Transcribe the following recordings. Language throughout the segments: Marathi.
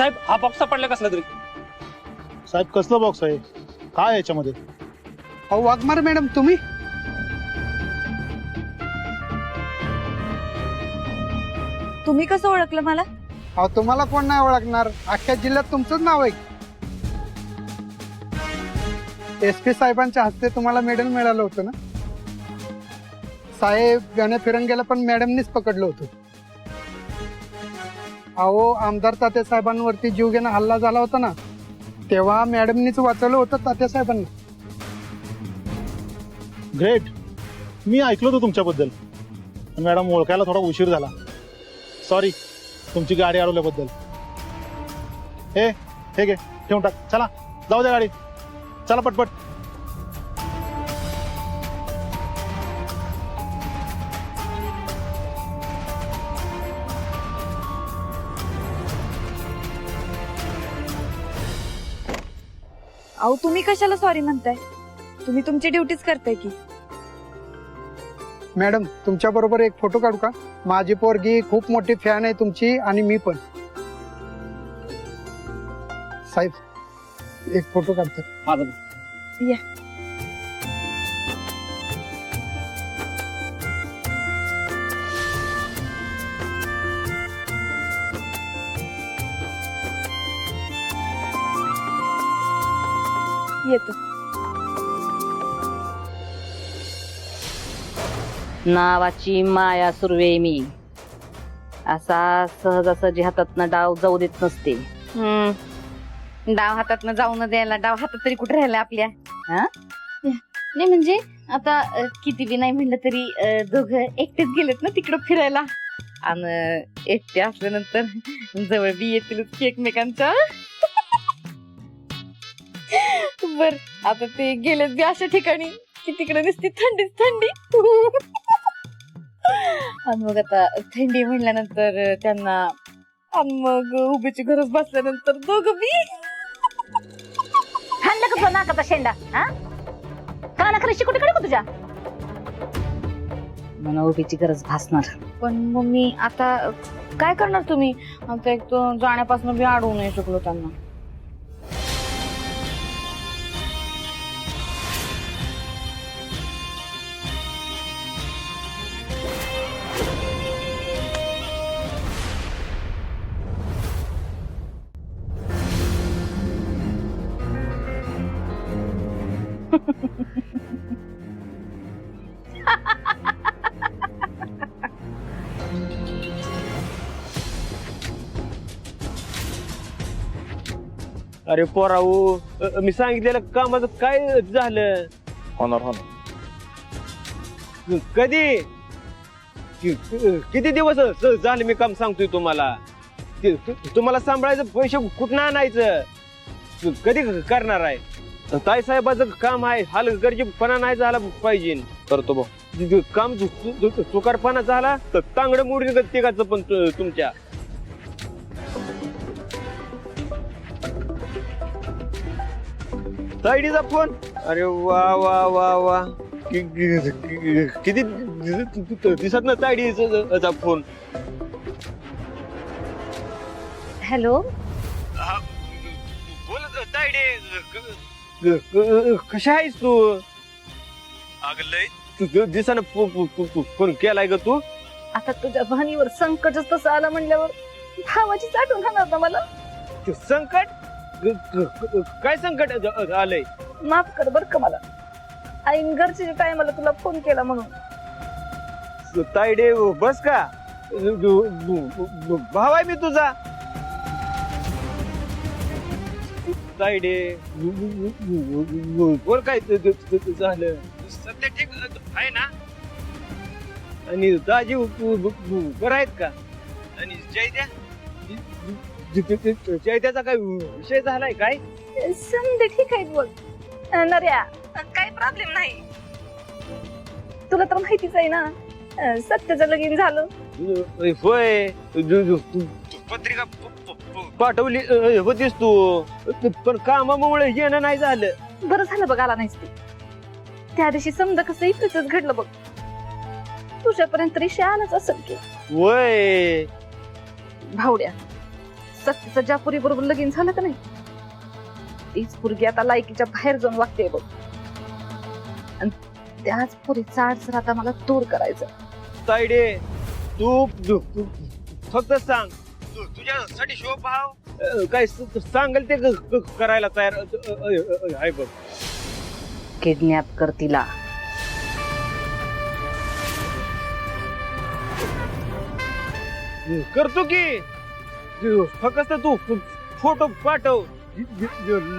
साहेब हा बॉक्स सापडला कसला तरी. साहेब कसला बॉक्स आहे, काय याच्यामध्ये? अहो वाघमारे मॅडम तुम्ही? तुम्ही कसं ओळखलं मला? अहो तुम्हाला कोण नाही ओळखणार, अख्ख्या जिल्ह्यात तुमचंच नाव आहे. SP साहेबांच्या हस्ते तुम्हाला मेडल मिळालं होतं ना साहेब. गाण्या फिरंगेला पण मॅडमनीच पकडलं होतं. अहो आमदार तात्या साहेबांवरती जीवघेणा हल्ला झाला होता ना, तेव्हा मॅडमनीच वाचवलं होतं तात्या साहेबांनी. ग्रेट. मी ऐकलं होतं तुमच्याबद्दल, मॅडम ओळखायला थोडा उशीर झाला. सॉरी तुमची गाडी अडवल्याबद्दल. हे घे, ठेवून टाक. चला जाऊ द्या गाडी, चला पटपट. अहो तुम्ही कशाला सॉरी म्हणताय? तुम्ही तुमची ड्युटीच करताय की. मॅडम तुमच्या बरोबर एक फोटो काढू का? माझी पोरगी खूप मोठी फॅन आहे तुमची आणि मी पण. साहेब एक फोटो काढतो. माझं या. येतो. नावाची माया सुर्वे मी, असा सहजासहजी हातातनं डाव जाऊ देत नसते. डाव हातातनं जाऊ न द्यायला डाव हातात तरी कुठे राहिला आपल्या. नाही म्हणजे आता किती बी नाही म्हणलं तरी दोघं एकटेच गेलेत ना तिकडं फिरायला, आणि एकटे असल्यानंतर जवळ बी येतील एकमेकांच्या. बर आता ते गेलेत बी अशा ठिकाणी की तिकडे दिसते थंडीच थंडी. आणि मग आता थंडी म्हणल्यानंतर त्यांना, आणि मग उभीची गरज बसल्यानंतर दोघं बी हाणलं का नाकाचा शेंडा. काना खरी कुठे कडे तुझ्या मला उभीची गरज भासणार. पण मग मी आता काय करणार? तुम्ही आता एक तो जाण्यापासून बी अडवू नाही शकलो त्यांना. अरे पोराऊ, मी सांगितलेलं कामाचं काय झालं? होणार. कधी किती दिवस झाले मी काम सांगतोय तुम्हाला. तुम्हाला सांभाळायचं पैसे कुठं आणायचं? कधी करणार आहे? ताई साहेबाचं काम आहे, हलगर्जीपणा नाही झाला पाहिजे. करतो भाऊ काम, चुकारपणा झाला तर तांगड मोडून तिघाचं पण तुमच्या. ताईडीचा फोन. अरे वा वा वा वा, किती दिसत ना ताईडीचा फोन. हॅलो, बोल ताईडे, कशा आहेस तू? अगं दिसानं फोन केलाय ग तू. आता तुझ्या भानीवर संकटच तसं आलं म्हणल्यावर भावाचीच आठवण राहणार ना मला. संकट? काय संकट आलंय? माफ कर बर का मला, आईन घरच्या टायमाला तुला फोन केला म्हणून. ताईडे बस का, भाव आहे मी तुझा. ताईडे बोल, काय झालं? सध्या ठीक आहे ना? आणि दाजी बरं आहेत का? आणि जयत्याचा काय विषय झालाय काय? समजे ठीक आहेत बघ नर्या, काही प्रॉब्लेम नाही. तुला तर माहितीच आहे ना सत्याचं लगीन झालं. होय, पत्रिका पाठवली होतीस तू, पण कामामुळे येणं नाही झालं. बरं झालं बघ आला नाहीस तू. त्या दिवशी समजा कसं इथंच घडलं बघ, तुझ्यापर्यंत विषय आलाच असेल की. वय भावड्या, सत्तीचं ज्या पुरी बरोबर लगीन झालं का नाही तीच पुरगी आता लायकीच्या बाहेर जाऊन वागते बघ. आणि त्याच पुरीचा अडसर आता मला दूर करायचं. तायडे तू फक्त सांग तुझ्यासाठी शोभाव काय सांगेल ते करायला तयार आहे बघ. किडनॅप कर तिला. करतो की फक्त तू फोटो पाठव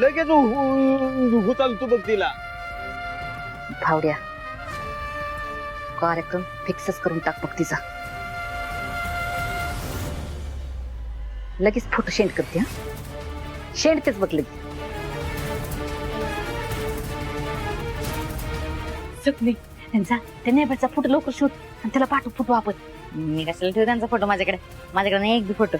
लगेच उचलतो बघ तिला. भावड्या कार्यक्रम फिक्सच करून टाक बघ तिचा. लगेच फोटो सेंड करते. शेंडतेच बघ लगेच. सपने त्यांचा त्या नेबरचा फोटो लवकर शोध आणि त्याला पाठव फोटो आपण. मी कशाला ठेव त्यांचा फोटो माझ्याकडे नाही एक बी फोटो.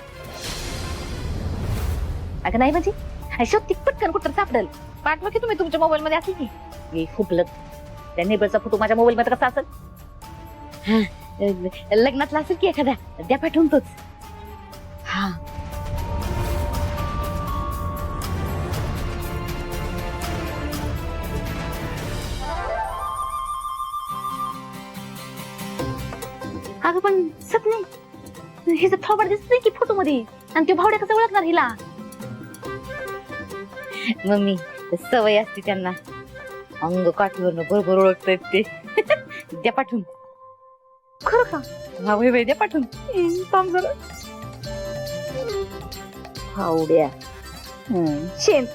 अगं नाही म्हणजे शोध ती पटकन कुठं सापडेल. पाठवा की तुम्ही तुमच्या मोबाईल मध्ये असेल की. मी फुकलं त्या नेबरचा फोटो माझ्या मोबाईल मध्ये कसा असेल. हा लग्नातला असेल की एखाद्या द्या पाठवून तोच. हा अगं पण सपने हिचं थोबड दिसत नाही की फोटो मध्ये. आणि तो भावड्या कसा ओळखणार हिला. मम्मी सवय असते त्यांना. अंग काठीवरनं बरोबर ओळखतायत ते. द्या पाठवून. खरं का. हा वय द्या पाठवून. थांब जरा. भावड्या शेण.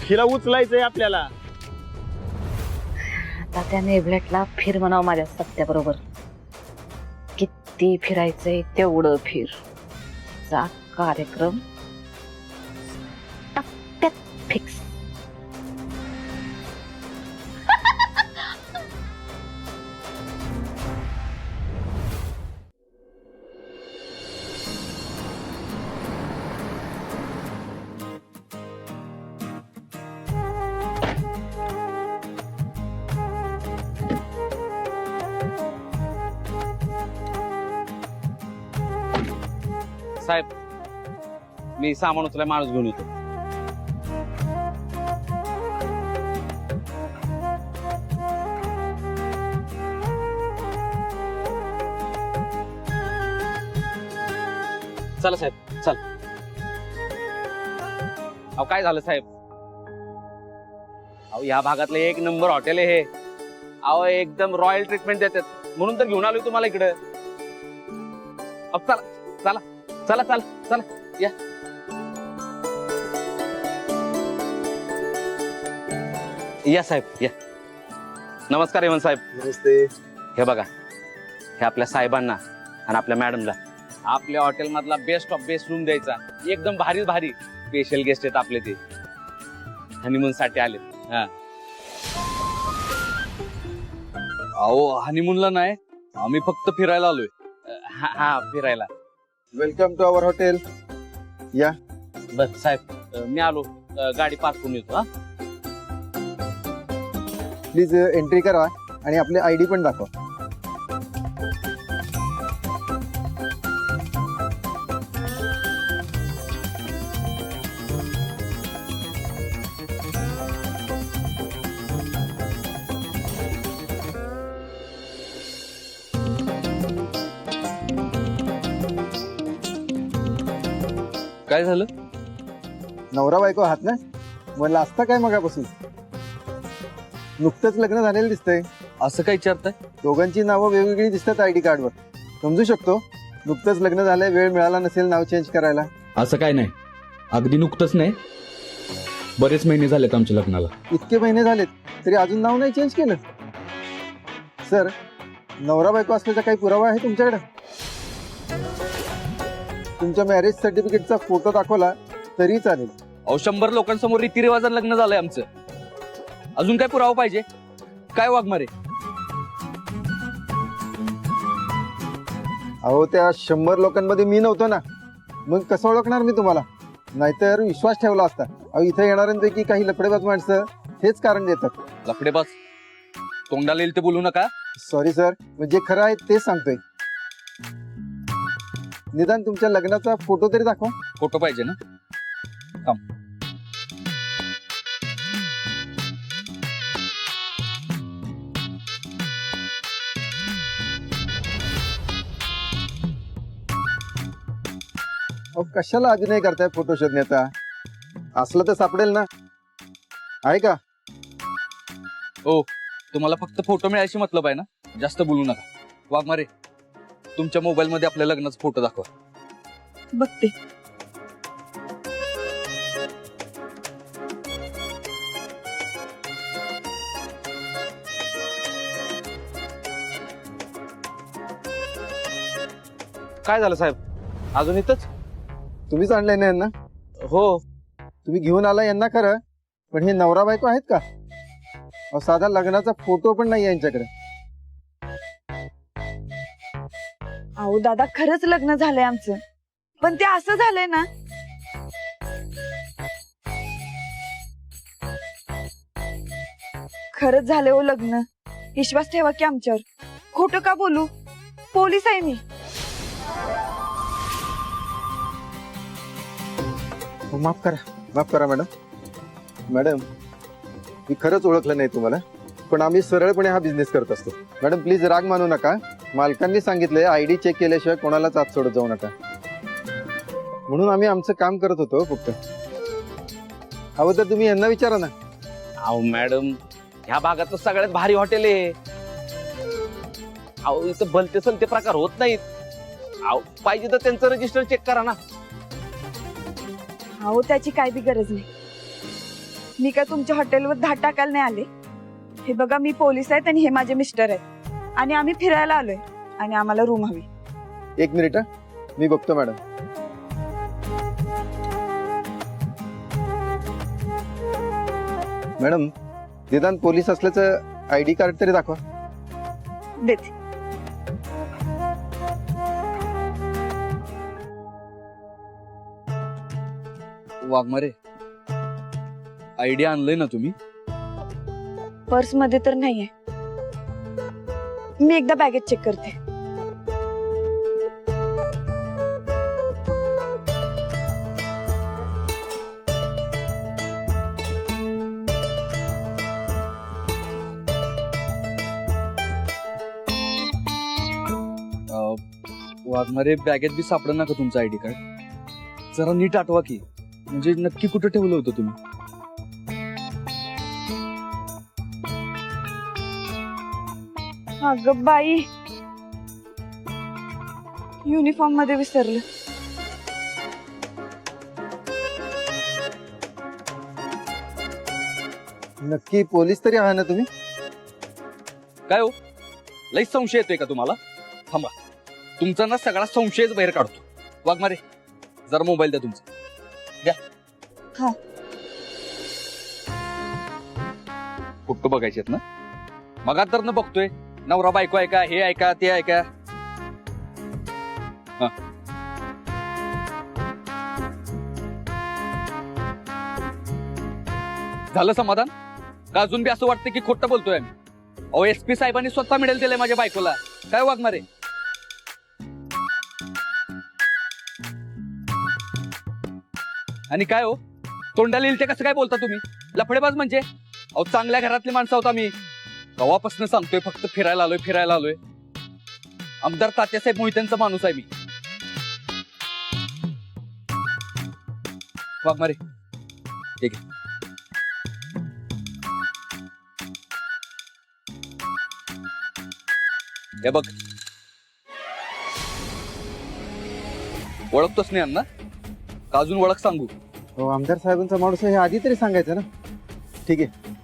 हिला उचलायचंय आपल्याला. आता त्या नेबलेटला फिर म्हणावं माझ्या सत्या बरोबर. किती फिरायचंय तेवढं फिर. चा कार्यक्रम टप्प्यात फिक्स. साहेब मी सामान उचलाय माणूस घेऊन येतो. चला साहेब चल. अहो काय झालं साहेब. अहो या भागातलं एक नंबर हॉटेल आहे हे. अहो एकदम रॉयल ट्रीटमेंट देतात म्हणून तर घेऊन आलोय तुम्हाला इकडे. चला चला चला चला चला या. या साहेब या. नमस्कार हेमंत साहेब. नमस्ते. हे बघा हे आपल्या साहेबांना आणि आपल्या मॅडमला आपल्या हॉटेल मधला बेस्ट ऑफ बेस्ट रूम द्यायचा. एकदम भारी भारी स्पेशल गेस्ट आहेत आपले ते हनीमून साठी आले. अहो हनीमूनला नाही आम्ही फक्त फिरायला आलोय. हा फिरायला. Welcome to our hotel. या. बस साहेब मी आलो. गाडी पार्क करून येतो. हा प्लीज एंट्री करा आणि आपले आयडी पण दाखवा. काय झालं. नवरा बायको आहात ना. म्हणलं असता काय मगापासून. नुकतंच लग्न झालेलं दिसतंय. असं काय विचारताय. दोघांची नावं वेगवेगळी दिसतात आयडी कार्डवर. समजू शकतो नुकतंच लग्न झालंय वेळ मिळाला नसेल नाव चेंज करायला. असं काय नाही. अगदी नुकतंच नाही बरेच महिने झालेत आमच्या लग्नाला. इतके महिने झालेत तरी अजून नाव नाही चेंज केलं. सर नवरा बायको असल्याचा काही पुरावा आहे तुमच्याकडे. तुमच्या मॅरेज सर्टिफिकेटचा फोटो दाखवला तरी चालेल. अहो 100 लोकांसमोर रीतिरिवाजानं लग्न झालंय आमचं. अजून काय पुरावा पाहिजे. काय वाघमारे. अहो त्या 100 लोकांमध्ये मी नव्हतो ना, मग कसं ओळखणार मी तुम्हाला? नाहीतर विश्वास ठेवला असता. अहो इथे येणाऱ्यांपैकी काही लफडेबाज माणसं हेच कारण देतात. लफडेबाज तोंडाला येईल ते बोलू नका. सॉरी सर, म्हणजे खरं आहे तेच सांगतोय. निदान तुमच्या लग्नाचा फोटो तरी दाखवा. फोटो पाहिजे ना? अहो कशाला अभिनय करताय फोटो शोधण्याचा? असलं तर सापडेल ना, आहे का? हो, तुम्हाला फक्त फोटो मिळायची मतलब आहे ना? जास्त बोलू नका. वाघमारे, तुमच्या मोबाईल मध्ये आपल्या लग्नाचा फोटो दाखवा. बघते. काय झालं साहेब, अजून इथंच? तुम्हीच आणलंय ना यांना? हो. तुम्ही घेऊन आला यांना खरं, पण हे नवरा बायको आहेत का? अहो साधा लग्नाचा फोटो पण नाही यांच्याकडे. अहो दादा, खरंच लग्न झालंय आमचं, पण ते असं झालंय ना. खरंच झालंय हो लग्न. विश्वास ठेवा की आमच्यावर. खोटं का बोलू? पोलीस आहे मी. माफ करा मॅडम. मॅडम, मी खरंच ओळखलं नाही तुम्हाला, पण आम्ही सरळपणे हा बिझनेस करत असतो. मॅडम प्लीज राग मानू नका. मालकांनी सांगितलंय आयडी चेक केल्याशिवाय कोणालाच आत सोडत जाऊ नका, म्हणून आम्ही आमचं काम करत होतो फक्त. हवं तर तुम्ही यांना विचारा ना. अहो मॅडम, ह्या भागात सगळ्यात भारी हॉटेल आहे. अहो इथं भलते सलते प्रकार होत नाहीत. अहो पाहिजे तर त्यांचं रजिस्टर चेक करा ना. अहो त्याची काय बी गरज नाही. मी काय तुमच्या हॉटेलवर धाड टाकायला नाही आले. हे बघा, मी पोलीस आहेत आणि हे माझे मिस्टर आहेत, आणि आम्ही फिरायला आलोय आणि आम्हाला रूम हवी. 1 मिनिट, मी बघतो मॅडम. मॅडम, निदान पोलीस असल्याचं आयडी कार्ड तरी दाखवा. देते. वाघमारे, आयडिया आणलंय ना तुम्ही? पर्स मध्ये तर नाहीये. मी एकदा बॅगेत चेक करते. वाघमारे, बॅगेत बी सापडा ना का तुमचं आयडी कार्ड? जरा नीट आठवा की, म्हणजे नक्की कुठे ठेवलं होतं तुम्ही? अगं बाई, युनिफॉर्म मध्ये विसरलं. नक्की पोलीस तरी आहात ना तुम्ही? काय हो, लई संशय येतोय का तुम्हाला? थांबा, तुमचा ना सगळा संशयच बाहेर काढतो. वाघमारे, जरा मोबाईल द्या तुमचा. द्या. हा. फोटो बघायचे ना? मग तर न बघतोय. नवरा बायको आहे का, हे आहे का, ते आहे का? हा. झालं समाधान का अजून बी असं वाटतं की खोटं बोलतोय आम्ही? अहो SP साहेबांनी स्वतः मिळेल दिलंय माझ्या बायकोला. काय वाघमारे? आणि काय हो, तोंडाला येईल ते कसं काय बोलता तुम्ही? लफडेबाज म्हणजे? अहो चांगल्या घरातली माणसं आहोत आम्ही. गावापासून सांगतोय, फक्त फिरायला आलोय. आमदार तात्यासाहेब मोहित्यांचा माणूस आहे मी. वाघमारे, ठीक आहे. हे बघ, ओळखतोच नाही अण्णा का? अजून ओळख सांगू? हो, आमदार साहेबांचा माणूस आहे हे आधी तरी सांगायचं ना. ठीक आहे.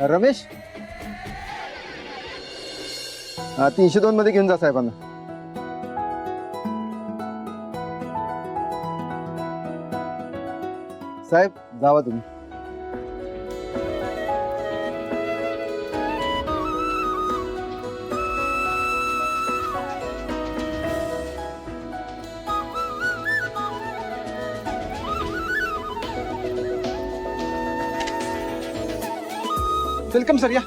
रमेश, 302 मध्ये घेऊन जा साहेबांना. साहेब जावा तुम्ही. वेलकम सर, या.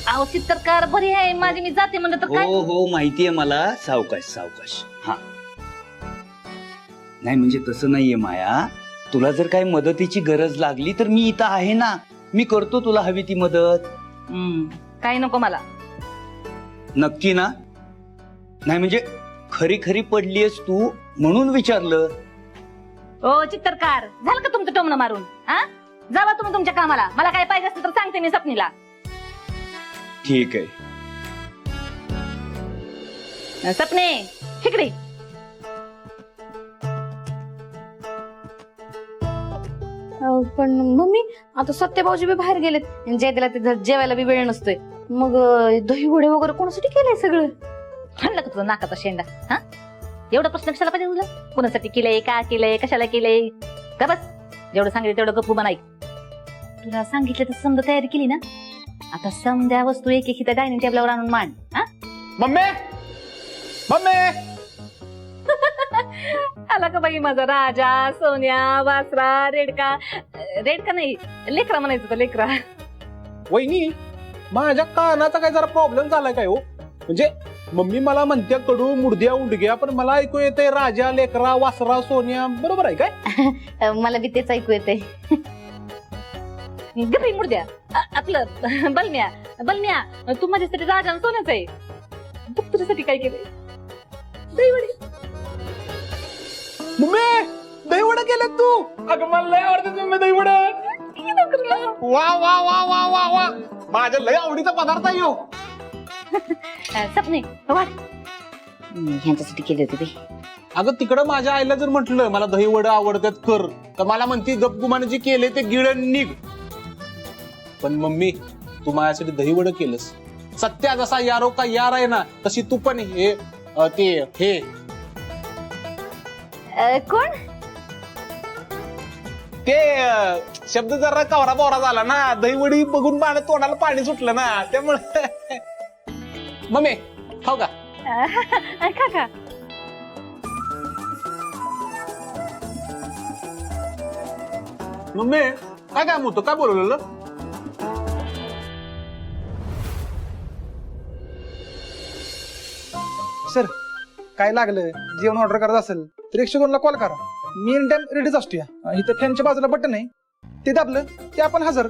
अहो चित्रकार बरी आहे माझी, मी जाते म्हणलं तर काय. हो हो माहितीये मला. सावकाश सावकाश. हा नाही म्हणजे तसं नाहीये माया, तुला जर काही मदतीची गरज लागली तर मी इथं आहे ना, मी करतो तुला हवी ती मदत. काही नको मला. नक्की ना? नाही म्हणजे खरी खरी पडलीयस तू म्हणून विचारलं. ओ चित्रकार, झालं का तुमचं टोमणं मारून? हा, जावा तुम्ही तुमच्या कामाला. मला काय पाहिजे असेल तर सांगते मी स्वप्नीला. ठीक आहे. सपने इकडे. पण मम्मी आता सत्यभाऊजी बी बाहेर गेलेत, जयदेला ते जेवायला बी वेळ नसतोय. मग दही वडे वगैरे कोणासाठी केलंय सगळं? म्हणलं का तुझा नाकाचा शेंडा? हा, एवढा प्रश्न कशाला पाहिजे तुला? कोणासाठी केलंय, का केलंय, कशाला केलंय? का बस जेवढं सांगितलं तेवढं गप्पू बनाय. तुला सांगितलं तर समजा तयारी केली ना, आता समजा वस्तू एक एक त्या डायनिंग टेबलावर आणून मांड. Mummy, mummy. आला का बाई माझा राजा, सोन्या, वासरा, रेडका. रेडका नाही, लेकरा म्हणायचं तर लेकरा. वहिनी, माझ्या कानाचा काय जरा प्रॉब्लेम झालाय काय हो? म्हणजे मम्मी मला म्हणते कडू मुडद्या उंडग्या, पण मला ऐकू येते राजा, लेकरा, वासरा, सोन्या. बरोबर आहे काय? मला बी तेच ऐकू येते. गप्पी मुर्द्या, आपलं बलम्या. बलम्या, तू माझ्यासाठी राजा आणि सोन्याच आहे. तू तुझ्यासाठी काय केलंय? दहीवडी. मम्मी, दहीवडा केलं तू? अगं मला लय आवडतं मम्मी दहीवडा. वा वा वा वा वा वा, माझ्या लय आवडीचा पदार्थ आहे हो. सपने वाट, ह्यांच्यासाठी केली होती बाई. अगं तिकडं माझ्या आईला जर म्हटलं मला दहीवडा आवडतात कर, तर मला म्हणती गपगुमाने जे केले ते गिळण निघ. पण मम्मी, तू माझ्यासाठी दहीवडा केलंस. सत्या जसा यारो का यार आहे ना, तशी तू पण हे हे कोण? ते शब्द जरा कवरा बोरा झाला ना, दहीवडी बघून माझ्या तोंडाला पाणी सुटलं ना, त्यामुळे. मम्मी खाऊ का? खा खा. मम्मी काय काम होतं, काय बोलवलेलं? सर, काय लागलं, जेवण ऑर्डर करायचं असेल तर 102 कॉल करा. मी इन टाइम रेडीच असतो. इथं फॅनच्या बाजूला बटन आहे, ते दाबलं ते आपण हजर.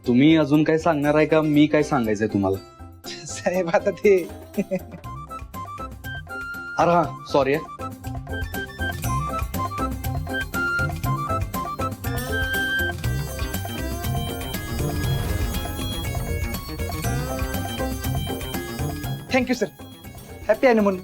तुम्ही अजून काय सांगणार आहे का? मी काय सांगायचंय तुम्हाला? साहेब आता ते अरे हा sorry. Thank you sir. Happy honeymoon.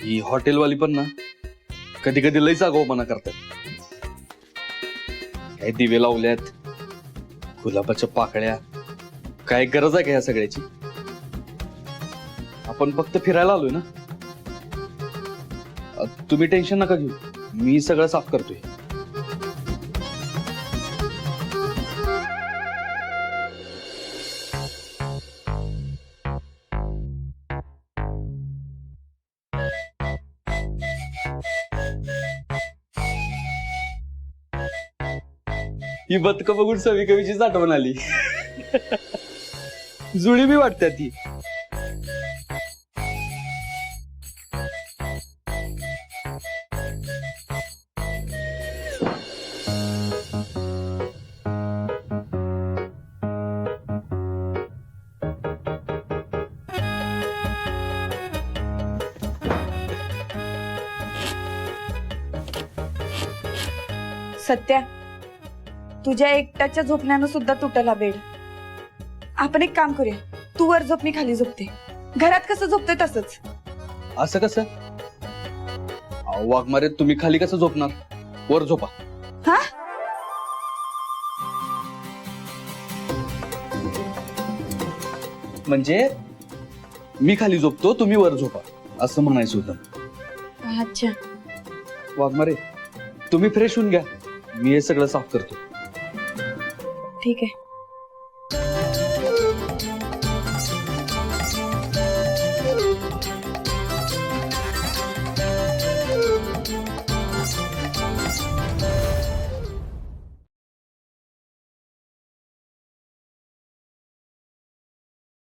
ही हॉटेलवाली पण ना कधी कधी लईच आगाऊपणा करतात. काय दिवे लावल्यात, गुलाबाच्या पाकळ्या, काय गरज आहे का ह्या सगळ्याची? आपण फक्त फिरायला आलोय ना. तुम्ही टेन्शन नका घेऊ, मी सगळं साफ करतोय. ही बदक बघून सवी कवीचीच आठवण आली. जुळी बी वाटते ती. सत्या, तुझ्या एकट्याच्या झोपण्यानं सुद्धा तुटला बेड. आपण एक काम करूया, तू वर झोप, मी खाली झोपते. घरात कसं झोपते तसंच. असं कसं? अहो वाघमारे, तुम्ही खाली कसं झोपणार? वर झोपा. हा? म्हणजे मी खाली झोपतो, तुम्ही वर झोपा, असं म्हणायचं होतं. अच्छा. वाघमारे, तुम्ही फ्रेश होऊन घ्या, मी हे सगळं साफ करतो. ठीक आहे.